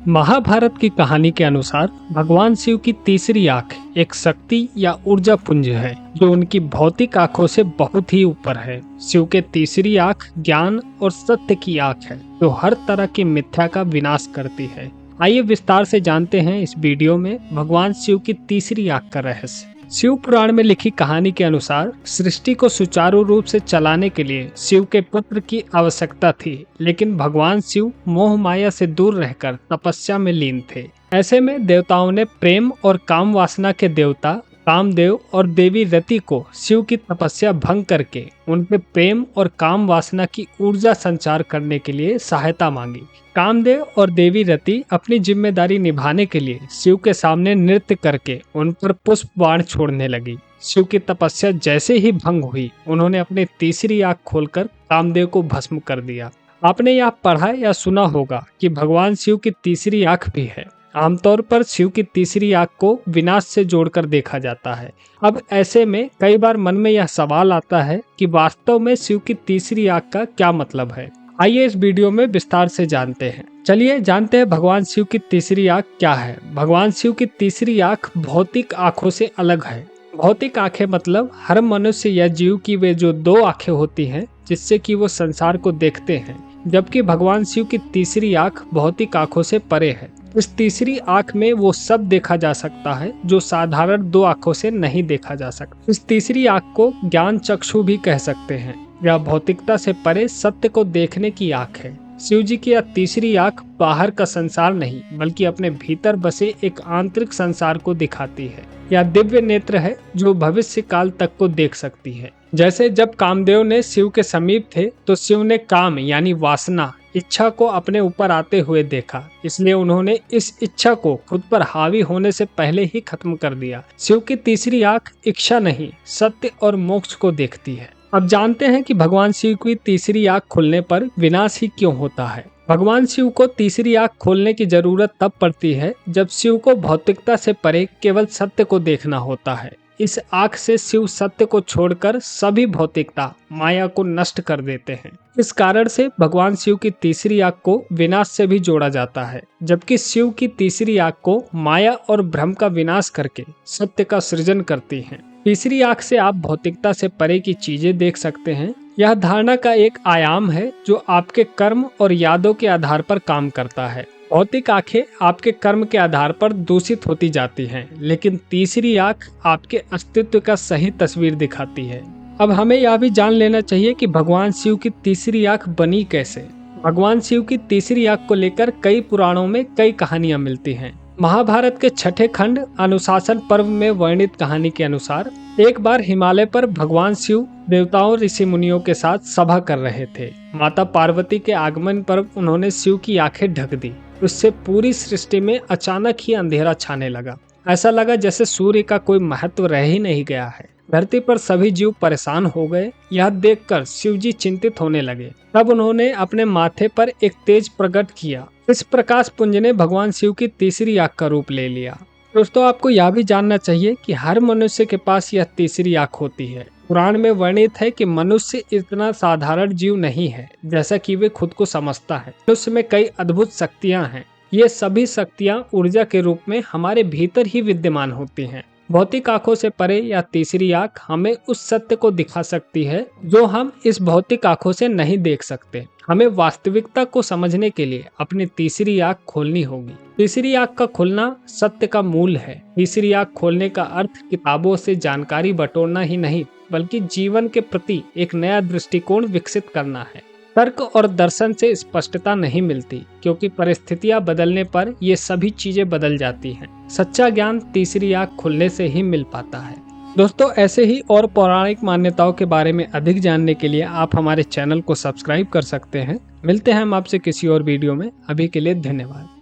महाभारत की कहानी के अनुसार भगवान शिव की तीसरी आंख एक शक्ति या ऊर्जा पुंज है जो उनकी भौतिक आंखों से बहुत ही ऊपर है। शिव के तीसरी आंख ज्ञान और सत्य की आंख है जो हर तरह की मिथ्या का विनाश करती है। आइए विस्तार से जानते हैं इस वीडियो में भगवान शिव की तीसरी आंख का रहस्य। शिव पुराण में लिखी कहानी के अनुसार सृष्टि को सुचारू रूप से चलाने के लिए शिव के पुत्र की आवश्यकता थी, लेकिन भगवान शिव मोह माया से दूर रहकर तपस्या में लीन थे। ऐसे में देवताओं ने प्रेम और काम वासना के देवता कामदेव और देवी रति को शिव की तपस्या भंग करके उनके प्रेम और काम वासना की ऊर्जा संचार करने के लिए सहायता मांगी। कामदेव और देवी रति अपनी जिम्मेदारी निभाने के लिए शिव के सामने नृत्य करके उन पर पुष्प बाण छोड़ने लगी। शिव की तपस्या जैसे ही भंग हुई, उन्होंने अपनी तीसरी आंख खोलकर कामदेव को भस्म कर दिया। आपने यह पढ़ा या सुना होगा कि भगवान शिव की तीसरी आंख भी है। आमतौर पर शिव की तीसरी आंख को विनाश से जोड़कर देखा जाता है। अब ऐसे में कई बार मन में यह सवाल आता है कि वास्तव में शिव की तीसरी आंख का क्या मतलब है। आइए इस वीडियो में विस्तार से जानते हैं। चलिए जानते हैं भगवान शिव की तीसरी आंख क्या है। भगवान शिव की तीसरी आंख भौतिक आंखों से अलग है। भौतिक आंखें मतलब हर मनुष्य या जीव की वे जो दो आंखें होती हैं जिससे कि वो संसार को देखते हैं, जबकि भगवान शिव की तीसरी आंख भौतिक आंखों से परे है। इस तीसरी आंख में वो सब देखा जा सकता है जो साधारण दो आंखों से नहीं देखा जा सकता। इस तीसरी आंख को ज्ञान चक्षु भी कह सकते हैं। यह भौतिकता से परे सत्य को देखने की आंख है। शिव जी की यह तीसरी आंख बाहर का संसार नहीं बल्कि अपने भीतर बसे एक आंतरिक संसार को दिखाती है। यह दिव्य नेत्र है जो भविष्य काल तक को देख सकती है। जैसे जब कामदेव ने शिव के समीप थे तो शिव ने काम यानी वासना इच्छा को अपने ऊपर आते हुए देखा, इसलिए उन्होंने इस इच्छा को खुद पर हावी होने से पहले ही खत्म कर दिया। शिव की तीसरी आंख इच्छा नहीं सत्य और मोक्ष को देखती है। अब जानते हैं कि भगवान शिव की तीसरी आंख खुलने पर विनाश ही क्यों होता है। भगवान शिव को तीसरी आंख खोलने की जरूरत तब पड़ती है जब शिव को भौतिकता से परे केवल सत्य को देखना होता है। इस आंख से शिव सत्य को छोड़कर सभी भौतिकता माया को नष्ट कर देते हैं। इस कारण से भगवान शिव की तीसरी आंख को विनाश से भी जोड़ा जाता है, जबकि शिव की तीसरी आंख को माया और भ्रम का विनाश करके सत्य का सृजन करती है। तीसरी आंख से आप भौतिकता से परे की चीजें देख सकते हैं। यह धारणा का एक आयाम है जो आपके कर्म और यादों के आधार पर काम करता है। भौतिक आंखें आपके कर्म के आधार पर दूषित होती जाती हैं, लेकिन तीसरी आंख आपके अस्तित्व का सही तस्वीर दिखाती है। अब हमें यह भी जान लेना चाहिए कि भगवान शिव की तीसरी आंख बनी कैसे। भगवान शिव की तीसरी आंख को लेकर कई पुराणों में कई कहानियां मिलती हैं। महाभारत के छठे खंड अनुशासन पर्व में वर्णित कहानी के अनुसार एक बार हिमालय पर भगवान शिव देवताओं ऋषि मुनियों के साथ सभा कर रहे थे। माता पार्वती के आगमन पर उन्होंने शिव की आंखें ढक दी। उससे पूरी सृष्टि में अचानक ही अंधेरा छाने लगा। ऐसा लगा जैसे सूर्य का कोई महत्व रह ही नहीं गया है। धरती पर सभी जीव परेशान हो गए। यह देखकर शिव जी चिंतित होने लगे। तब उन्होंने अपने माथे पर एक तेज प्रकट किया। इस प्रकाश पुंज ने भगवान शिव की तीसरी आंख का रूप ले लिया। दोस्तों, आपको यह भी जानना चाहिए कि हर मनुष्य के पास यह तीसरी आंख होती है। पुराण में वर्णित है कि मनुष्य इतना साधारण जीव नहीं है जैसा कि वे खुद को समझता है। मनुष्य में कई अद्भुत शक्तियां हैं। ये सभी शक्तियां ऊर्जा के रूप में हमारे भीतर ही विद्यमान होती हैं। भौतिक आंखों से परे या तीसरी आंख हमें उस सत्य को दिखा सकती है जो हम इस भौतिक आंखों से नहीं देख सकते। हमें वास्तविकता को समझने के लिए अपनी तीसरी आंख खोलनी होगी। तीसरी आंख का खुलना सत्य का मूल है। तीसरी आंख खोलने का अर्थ किताबों से जानकारी बटोरना ही नहीं बल्कि जीवन के प्रति एक नया दृष्टिकोण विकसित करना है। तर्क और दर्शन से स्पष्टता नहीं मिलती क्योंकि परिस्थितियां बदलने पर ये सभी चीजें बदल जाती हैं। सच्चा ज्ञान तीसरी आंख खुलने से ही मिल पाता है। दोस्तों, ऐसे ही और पौराणिक मान्यताओं के बारे में अधिक जानने के लिए आप हमारे चैनल को सब्सक्राइब कर सकते हैं। मिलते हैं हम आपसे किसी और वीडियो में। अभी के लिए धन्यवाद।